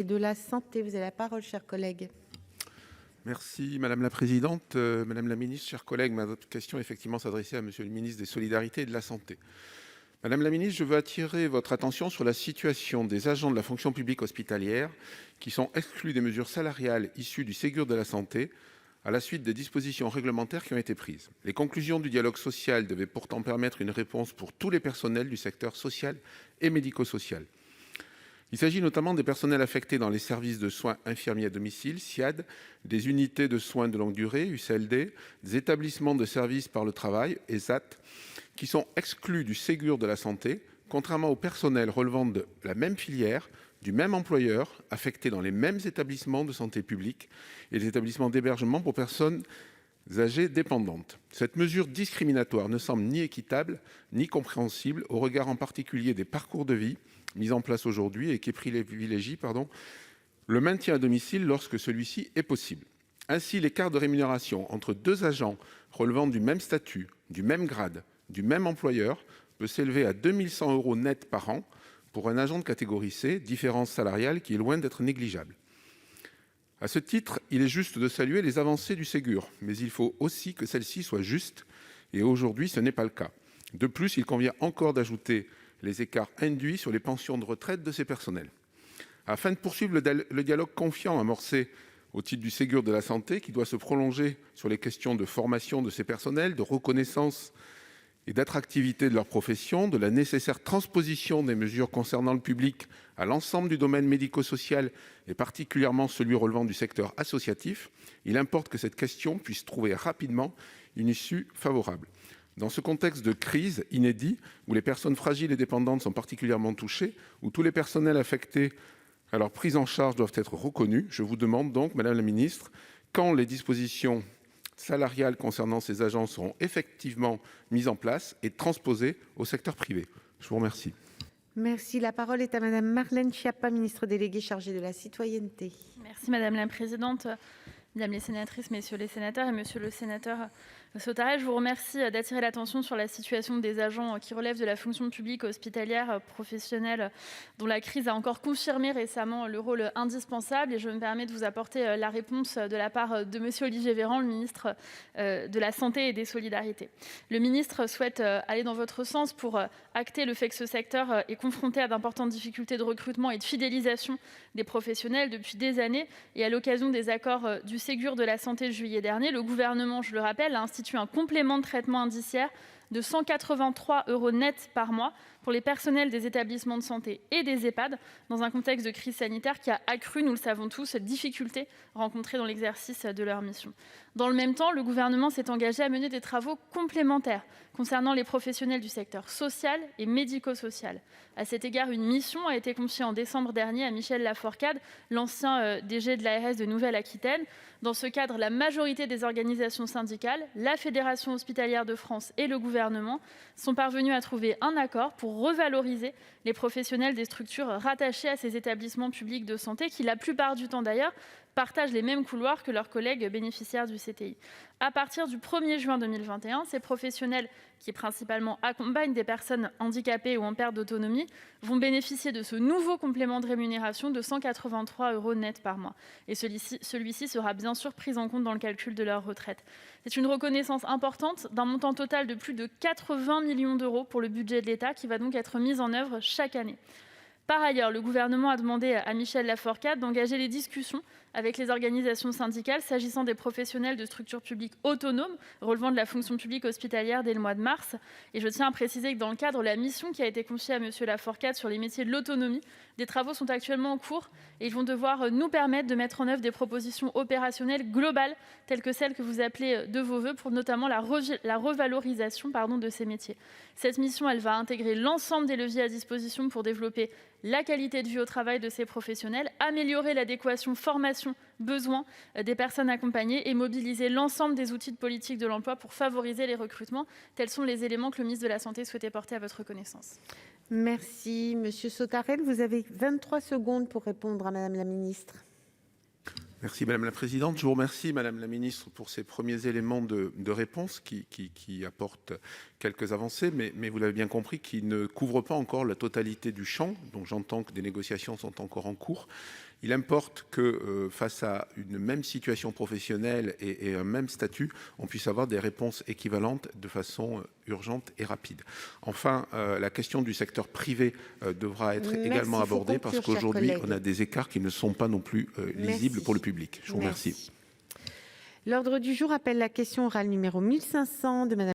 et de la santé. Vous avez la parole, chers collègues. Merci madame la présidente, madame la ministre, chers collègues, ma question effectivement s'adressait à monsieur le ministre des Solidarités et de la Santé. Madame la ministre, je veux attirer votre attention sur la situation des agents de la fonction publique hospitalière qui sont exclus des mesures salariales issues du Ségur de la santé à la suite des dispositions réglementaires qui ont été prises. Les conclusions du dialogue social devaient pourtant permettre une réponse pour tous les personnels du secteur social et médico-social. Il s'agit notamment des personnels affectés dans les services de soins infirmiers à domicile, SIAD, des unités de soins de longue durée, USLD, des établissements de services par le travail, ESAT, qui sont exclus du Ségur de la santé, contrairement au personnel relevant de la même filière, du même employeur, affectés dans les mêmes établissements de santé publique et les établissements d'hébergement pour personnes âgées dépendantes. Cette mesure discriminatoire ne semble ni équitable ni compréhensible au regard en particulier des parcours de vie mis en place aujourd'hui et qui privilégie le maintien à domicile lorsque celui-ci est possible. Ainsi, l'écart de rémunération entre deux agents relevant du même statut, du même grade, du même employeur peut s'élever à 2 100 € net par an pour un agent de catégorie C, différence salariale qui est loin d'être négligeable. À ce titre, il est juste de saluer les avancées du Ségur, mais il faut aussi que celles-ci soient justes, et aujourd'hui ce n'est pas le cas. De plus, il convient encore d'ajouter les écarts induits sur les pensions de retraite de ces personnels. Afin de poursuivre le dialogue confiant amorcé au titre du Ségur de la santé, qui doit se prolonger sur les questions de formation de ces personnels, de reconnaissance et d'attractivité de leur profession, de la nécessaire transposition des mesures concernant le public à l'ensemble du domaine médico-social et particulièrement celui relevant du secteur associatif, il importe que cette question puisse trouver rapidement une issue favorable. Dans ce contexte de crise inédit, où les personnes fragiles et dépendantes sont particulièrement touchées, où tous les personnels affectés à leur prise en charge doivent être reconnus, je vous demande donc, Madame la Ministre, quand les dispositions salariales concernant ces agents seront effectivement mises en place et transposées au secteur privé. Je vous remercie. Merci. La parole est à Madame Marlène Schiappa, ministre déléguée chargée de la citoyenneté. Merci Madame la Présidente. Mesdames les sénatrices, Messieurs les sénateurs et Monsieur le sénateur Sautarel, je vous remercie d'attirer l'attention sur la situation des agents qui relèvent de la fonction publique hospitalière professionnelle, dont la crise a encore confirmé récemment le rôle indispensable. Et je me permets de vous apporter la réponse de la part de Monsieur Olivier Véran, le ministre de la Santé et des Solidarités. Le ministre souhaite aller dans votre sens pour acter le fait que ce secteur est confronté à d'importantes difficultés de recrutement et de fidélisation des professionnels depuis des années. Et à l'occasion des accords du Ségur de la santé de juillet dernier, le gouvernement, je le rappelle, a institué un complément de traitement indiciaire de 183 € net par mois pour les personnels des établissements de santé et des EHPAD, dans un contexte de crise sanitaire qui a accru, nous le savons tous, cette difficulté rencontrée dans l'exercice de leur mission. Dans le même temps, le gouvernement s'est engagé à mener des travaux complémentaires concernant les professionnels du secteur social et médico-social. À cet égard, une mission a été confiée en décembre dernier à Michel Lafourcade, l'ancien DG de l'ARS de Nouvelle-Aquitaine. Dans ce cadre, la majorité des organisations syndicales, la Fédération hospitalière de France et le gouvernement sont parvenus à trouver un accord pour revaloriser les professionnels des structures rattachées à ces établissements publics de santé qui, la plupart du temps d'ailleurs, partagent les mêmes couloirs que leurs collègues bénéficiaires du CTI. À partir du 1er juin 2021, ces professionnels, qui principalement accompagnent des personnes handicapées ou en perte d'autonomie, vont bénéficier de ce nouveau complément de rémunération de 183 € net par mois. Et celui-ci sera bien sûr pris en compte dans le calcul de leur retraite. C'est une reconnaissance importante d'un montant total de plus de 80 millions d'euros pour le budget de l'État qui va donc être mis en œuvre chaque année. Par ailleurs, le gouvernement a demandé à Michel Lafourcade d'engager les discussions avec les organisations syndicales s'agissant des professionnels de structures publiques autonomes relevant de la fonction publique hospitalière dès le mois de mars. Et je tiens à préciser que dans le cadre de la mission qui a été confiée à M. Lafourcade sur les métiers de l'autonomie, des travaux sont actuellement en cours et ils vont devoir nous permettre de mettre en œuvre des propositions opérationnelles globales telles que celles que vous appelez de vos voeux pour notamment la revalorisation de ces métiers. Cette mission, elle va intégrer l'ensemble des leviers à disposition pour développer la qualité de vie au travail de ces professionnels, améliorer l'adéquation formation-besoins des personnes accompagnées et mobiliser l'ensemble des outils de politique de l'emploi pour favoriser les recrutements. Tels sont les éléments que le ministre de la Santé souhaitait porter à votre connaissance. Merci. Monsieur Sautarel, vous avez 23 secondes pour répondre à Madame la ministre. Merci Madame la Présidente. Je vous remercie Madame la Ministre pour ces premiers éléments de réponse qui apportent quelques avancées, mais vous l'avez bien compris, qui ne couvrent pas encore la totalité du champ. Donc j'entends que des négociations sont encore en cours Il importe que face à une même situation professionnelle et un même statut, on puisse avoir des réponses équivalentes de façon urgente et rapide. Enfin, la question du secteur privé devra être également abordée parce qu'aujourd'hui, on a des écarts qui ne sont pas non plus lisibles pour le public. Je vous remercie. L'ordre du jour appelle la question orale numéro 1500 de Mme